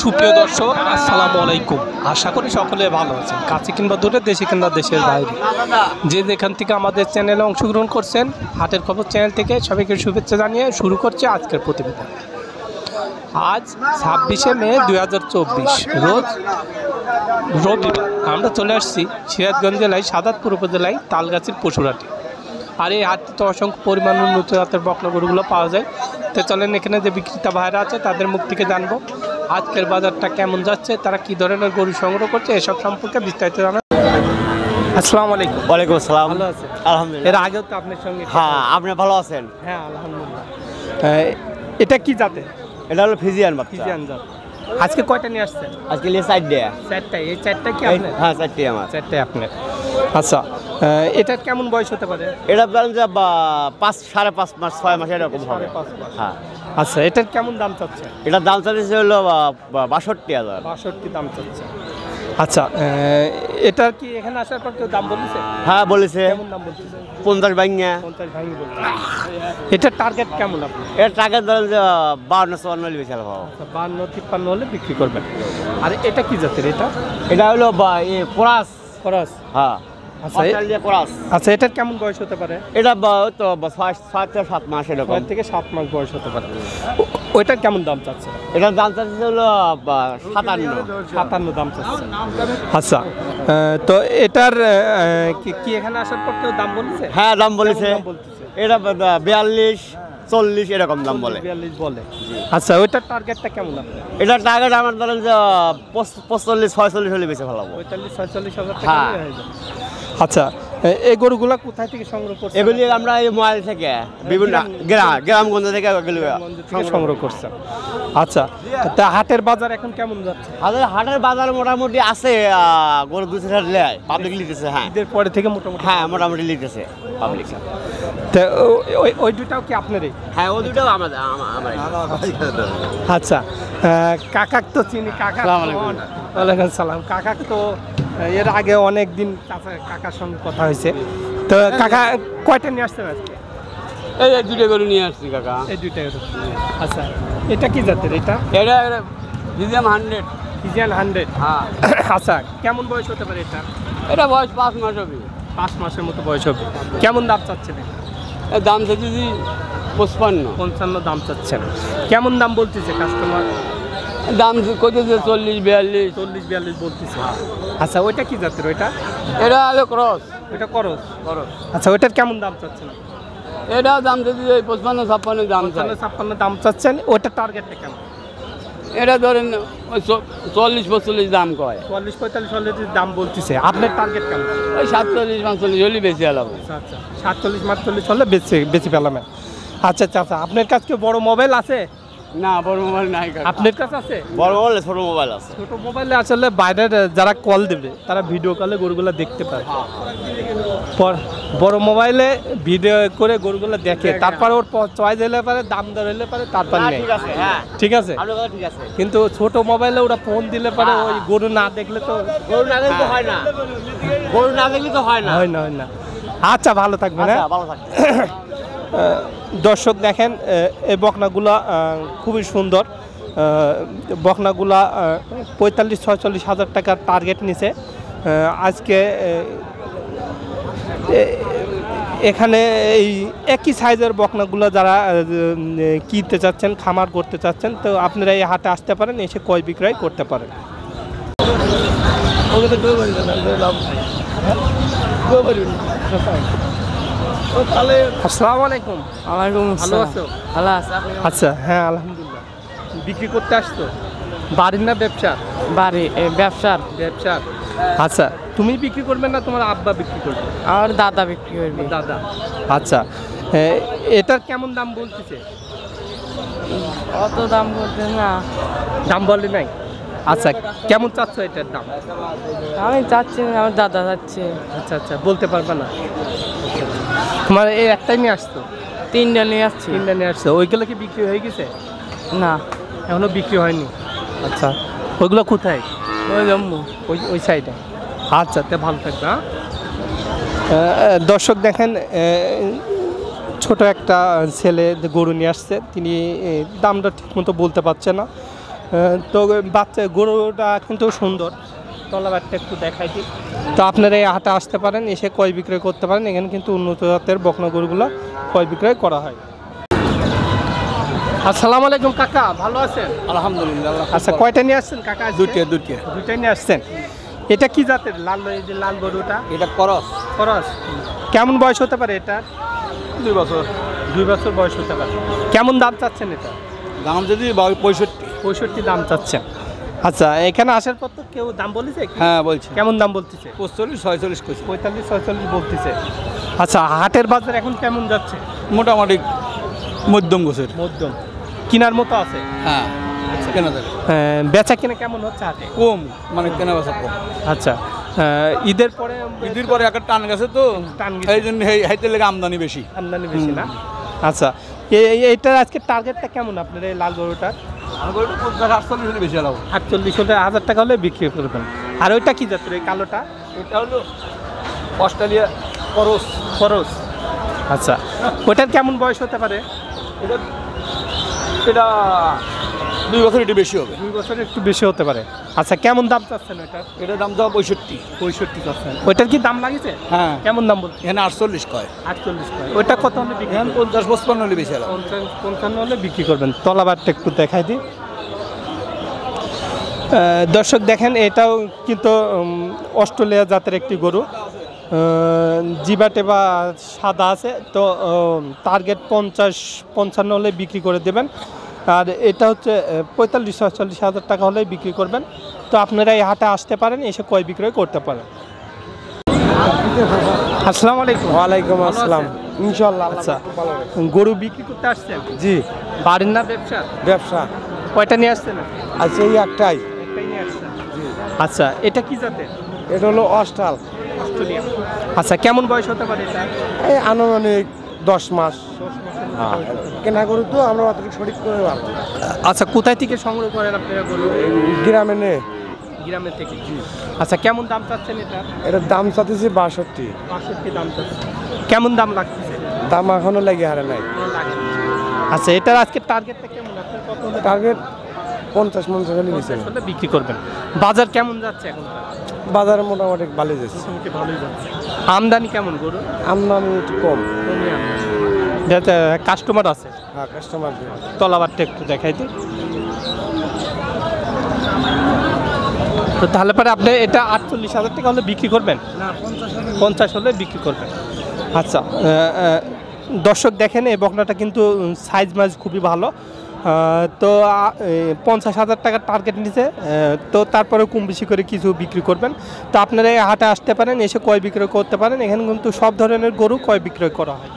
সুপ্রিয় দর্শক আসসালামু আলাইকুম। আশা করি সকলে ভালো আছেন, কাছে কিংবা দূরে, দেশে কিংবা দেশের বাইরে, যে যেখান থেকে আমাদের চ্যানেলে অংশগ্রহণ করছেন। হাটের খবর চ্যানেল থেকে সবাইকে শুভেচ্ছা জানিয়ে শুরু করছে আজকের প্রতিবেদন। আজ 26শে মে 2024 রোজ রবিবার। আমরা চলে আসছি সিরাজগঞ্জ জেলায় সাদাতপুর উপজেলায় তালগাছির পশুরহাটে। আর এই হাটটিতে অসংখ্য পরিমাণ উন্নত জাতের বকনা গরুগুলো পাওয়া যায়। তো চলেন এখানে যে বিক্রেতা ভাইরা আছে তাদের মুখ থেকে জানবো আজকের বাজারটা কেমন যাচ্ছে, তারা কি ধরনের গরু সংগ্রহ করছে, এসব সম্পর্কে বিস্তারিত জানা। আসসালামু আলাইকুম। ওয়ালাইকুম আসসালাম। ভালো আছেন? আলহামদুলিল্লাহ। এর আগেও তো আপনার সঙ্গে হ্যাঁ, আপনি ভালো আছেন? হ্যাঁ আলহামদুলিল্লাহ। এটা কি জাতের? এটা হলো ফিজিয়ান বাচ্চা। ফিজিয়ান জাত। আজকে কয়টা নিয়ে আসছেন? আজকে লিয়ে সাইড দেয়া। চারটায়। এই চারটা কি আপনার? হ্যাঁ, চারটে আমার। চারটায় আপনার। আচ্ছা, এটার কেমন বয়স হতে পারে? এটা বলেন যে 5.5 মাস 6 মাস এরকম হবে। 5.5 মাস। হ্যাঁ। আচ্ছা, এটার কেমন দাম চাচ্ছে? এটার দাম চাইছে হলো 62,000। 62 দাম চাচ্ছে। আচ্ছা, এটার কি এখানে আসার পর কেউ দাম বলেছে? হ্যাঁ বলেছে। কেমন দাম বলছে? 50 ভাঙিয়া। 50 ভাঙি বলছে। এটার টার্গেট কেমন আপনি? এর টাকা ধরেন যে 52-54 হলে বেশি ভালো। আচ্ছা, 52-53 হলে বিক্রি করবেন। আর এটা কি জাতের? এটা হলো কোরাস। খরচ। হ্যাঁ। আচ্ছা, কোরাস। আচ্ছা, এটার কেমন বয়স হতে পারে? এটা তো 6 থেকে 7 মাস এরকম। 6 থেকে 7 মাস বয়স হতে পারে। ওইটার কেমন দাম চাচ্ছে? এটার দাম চাইছে হলো 57 দাম চাচ্ছে। আচ্ছা, তো এটার কি এখানে আসার পর কেউ দাম বলেছে? হ্যাঁ, দাম বলেছে। কেমন দাম বলতেছে? এটা 42-40 এরকম দাম বলে। 42 বলে। আচ্ছা, ওইটার টার্গেটটা কেমন আপনার? এটা টার্গেট আমার ধরেন যে 45-46 হলে বেশি ভালো হবে। 45-46 হাজার টাকা হ্যাঁ। হয়ে যাবে। আচ্ছা, এই গরুগুলা কোথায় থেকে সংগ্রহ করছেন? এগুলি আমরা এই মোবাইল থেকে বিভিন্ন গ্রামগঞ্জ থেকে এগুলি সংগ্রহ করছেন। আচ্ছা, তা হাটের বাজার এখন কেমন যাচ্ছে? হাটের বাজার মোটামুটি আছে, গরু 2-4 লেয় পাবলিক লিখতেছে। হ্যাঁ, ঈদের পরে থেকে মোটামুটি। হ্যাঁ, মোটামুটি লিখতেছে পাবলিক। তা ওই দুটাও কি আপনারই? হ্যাঁ, ওই দুটাও আমাদের। আচ্ছা, কাকাক তো চিনি। কাকা ওয়ালাইকুম সালাম। কাকাক তো এর আগে অনেক দিন কাকার সঙ্গে কথা হয়েছে। তো কাকা কয়টা নিয়ে আসছেন আজকে? এই 2টা গরু নিয়ে আসছি কাকা। এই 2টা। আচ্ছা, এটা কি জাতের? এটা ফিজিয়ান 100। ফিজিয়ান 100। হ্যাঁ। আচ্ছা, কেমন বয়স হতে পারে এটা? এটা বয়স 5 মাস হবে। 5 মাসের মতো বয়স হবে। কেমন দাম চাচ্ছেন? এর দাম চাইছি 55 দাম চাচ্ছেন। কেমন দাম বলতেছে কাস্টমার? দাম কইতেছে 40-42 বলতেছে। আচ্ছা, ওইটা কি জাতের? ওইটা এটা হলো ক্রস। ওইটা করস। আচ্ছা, ওইটার কেমন দাম চাচ্ছেন? এটাও দাম চাইছি 55-56 দাম চাই। 55 দাম চাচ্ছেন। ওইটার টার্গেটটা কেমন? এটা ধরেন 40-45 দাম কয়। 44-45 হলে যে দাম বলতেছে, আপনার টার্গেট কেমন? ওই 47-45 হলে বেশি আলাদা। আচ্ছা, 47-48 হলে বেশি পেলাম। আচ্ছা আচ্ছা, আপনার কাছে কি বড় মোবাইল আছে? না, বড় মোবাইল নাই। আপনার কাছে আছে? বড় মোবাইল, ছোট মোবাইল আছে। ছোট মোবাইলে আসলে বাইরের যারা কল দেবে তারা ভিডিও কলে গরুগুলো দেখতে পারে। বড় মোবাইলে ভিডিও করে গরুগুলো দেখে, তারপর ওর চয়েস হলে পারে, দাম দর হলে পারে, তারপর নেয়। ঠিক আছে। হ্যাঁ, ঠিক আছে। কিন্তু ছোট মোবাইলে ওরা ফোন দিলে পারে, ওই গরু না দেখলে তো গরু না দেখলে তো হয় না। গরু না দেখলে তো হয় না। আচ্ছা, ভালো থাকবেন। হ্যাঁ, ভালো থাকবেন। দর্শক দেখেন, এই বকনাগুলা খুবই সুন্দর। বকনাগুলা 45-46 হাজার টাকার টার্গেট নিছে আজকে। এখানে এই একই সাইজের বকনাগুলো যারা কিনতে চাচ্ছেন, খামার করতে চাচ্ছেন, তো আপনারা এই হাটে আসতে পারেন, এসে ক্রয় বিক্রয় করতে পারেন। আসসালামু আলাইকুম। ভালো আছো? ভালো আছে। আচ্ছা, হ্যাঁ আলহামদুলিল্লাহ। বিক্রি করতে আসতো? বাড়ির না ব্যবসার? বাড়ি ব্যবসার। আচ্ছা, তুমি বিক্রি করবে না তোমার আব্বা বিক্রি করবে? আর দাদা বিক্রি করবে। দাদা। আচ্ছা, এটার কেমন দাম বলতেছে? অত দাম বলতে না। দাম বলে নাই? আচ্ছা, কেমন চাচ্ছ এটার দাম? আমি চাচ্ছি না, আমার দাদা চাচ্ছে। আচ্ছা আচ্ছা, বলতে পারবে না। তোমার এই একটাই নিয়ে আসতো? 3টা নিয়ে আসছি। 3টা নিয়ে আসছো। ওইগুলো কি বিক্রি হয়ে গেছে? না, এখনো বিক্রি হয়নি। আচ্ছা, ওইগুলো কোথায়? ওই জম্মু, ওই সাইডে। আচ্ছা, তে ভালো থাকবে। দর্শক দেখেন, ছোট একটা ছেলে গরু নিয়ে আসছে, তিনি দামটা ঠিকমতো বলতে পারছে না। তো বাচ্চা গরুটা কিন্তু সুন্দর, তলাবারটা একটু দেখাই দিই। তো আপনারা এই হাটে আসতে পারেন, এসে ক্রয় বিক্রয় করতে পারেন। এখানে কিন্তু উন্নত জাতের বকনা গরুগুলো ক্রয় বিক্রয় করা হয়। আসসালামু আলাইকুম কাকা, ভালো আছেন? আলহামদুলিল্লাহ। আচ্ছা, কয়টা নিয়ে আসছেন কাকা? দুইটা। দুইটাই নিয়ে আসছেন। এটা কি জাতের লাল, এই যে লাল গরুটা? এটা করস খরচ কেমন বয়স হতে পারে এটা? 2 বছর। 2 বছর বয়স হতে পারে। কেমন দাম চাচ্ছেন এটা? দাম যদি 65। 65 দাম চাচ্ছেন। আচ্ছা, এখানে আসার পর তো কেউ দাম বলেছে কি? হ্যাঁ বলছে। কেমন দাম বলতেছে? 45 46 কইছে। 45 46 বলতেছে। আচ্ছা, হাটের বাজার এখন কেমন যাচ্ছে? মোটামুটি মধ্যম গোছের। মধ্যম, কেনার মতো আছে। হ্যাঁ কেনা যাবে। বেচা কিনা কেমন হচ্ছে হাটে? কম, মানে কেনা বেচা কম। আচ্ছা, ঈদের পরে ঈদের পরে একটা টান গেছে তো, টান গেছে। এই জন্য হাইতে লেগে আমদানি বেশি। আমদানি বেশি না? আচ্ছা, এইটার আজকে টার্গেটটা কেমন আপনার এই লাল গরুটার? আমার 50 48 হলে বেশি আলাও। 48,000 টাকা হলে বিক্রি করবেন। আর ওইটা কি জাতের, এই কালোটা? এটা হলো অস্ট্রেলিয়া করস। খরচ। আচ্ছা, ওইটার কেমন বয়স হতে পারে? এটা এটা 2 বছর একটু বেশি হবে। 2 বছর একটু বেশি হতে পারে। আচ্ছা, কেমন দাম চাচ্ছেন ওইটার? এটার দাম দাও 65। 65 চাচ্ছেন। ওইটার কি দাম লাগিছে? হ্যাঁ। কেমন দাম বলছেন? এখানে 48 কয়। 48 করে। ওইটা কত হলে বিক্রি এখানে করবেন? 50 55 হলে বেশি আলাও। 55 হলে বিক্রি করবেন। তলাবারটা একটু দেখাই দিই। দর্শক দেখেন, এটাও কিন্তু অস্ট্রেলিয়া জাতের একটি গরু। জিবাটে বা সাদা আছে, তো টার্গেট 50-55 হলে বিক্রি করে দেবেন। আর এটা হচ্ছে 45-46 হাজার টাকা হলে বিক্রি করবেন। তো আপনারা এই হাটে আসতে পারেন, এসে ক্রয় বিক্রয় করতে পারেন। আসসালামু আলাইকুম। ওয়ালাইকুম ভালো আসসালাম। আছেন? ইনশাআল্লাহ। আচ্ছা, গরু বিক্রি করতে আসছেন? জি, বাড়ির না ব্যবসা? ব্যবসা কয়টা নিয়ে আসছেন? আছে এই একটাই। একটাই নিয়ে আসছেন। আচ্ছা, এটা কি জাতের? এটা হলো অস্টাল। অস্ট্রেলিয়া। আচ্ছা, কেমন বয়স হতে পারে এটা? এই আনুমানিক 10 মাস। হ্যাঁ, কেনা গরু তো আমরা অতটুকু সঠিক করে পারবো না। আচ্ছা, কোথায় থেকে সংগ্রহ করেন আপনারা গরু? গ্রামে নে, গ্রামের থেকে। আচ্ছা, কেমন দাম চাচ্ছেন এটা? এটার দাম চাইতেছি 62। 65 দাম চাচ্ছেন। কেমন দাম লাগতেছে? দাম এখনো লেগে হারে নাই। আচ্ছা, এটার আজকে টার্গেটটা কেমন? আপনার কত হলে টার্গেট 50-50 হলে নিচে। 50 হলে বিক্রি করবেন। বাজার কেমন যাচ্ছে এখন? বাজারে মোটামুটি ভালো যাচ্ছে। মোটামুটি ভালোই যাচ্ছে। আমদানি কেমন গরু? আমদানি একটু কম। কাস্টমার আছে? হ্যাঁ, কাস্টমার। তলাবারটা একটু দেখাই দিই। তো তাহলে পরে আপনি এটা 48,000 টাকা হলে বিক্রি করবেন? না, 50 হলে বিক্রি করবেন। আচ্ছা, দর্শক দেখেন, এই বকনাটা কিন্তু সাইজ মাইজ খুবই ভালো। তো 50,000 টাকার টার্গেট নিচে, তো তারপরে কম বেশি করে কিছু বিক্রি করবেন। তো আপনারা এই হাটে আসতে পারেন, এসে ক্রয় বিক্রয় করতে পারেন। এখানে কিন্তু সব ধরনের গরু ক্রয় বিক্রয় করা হয়।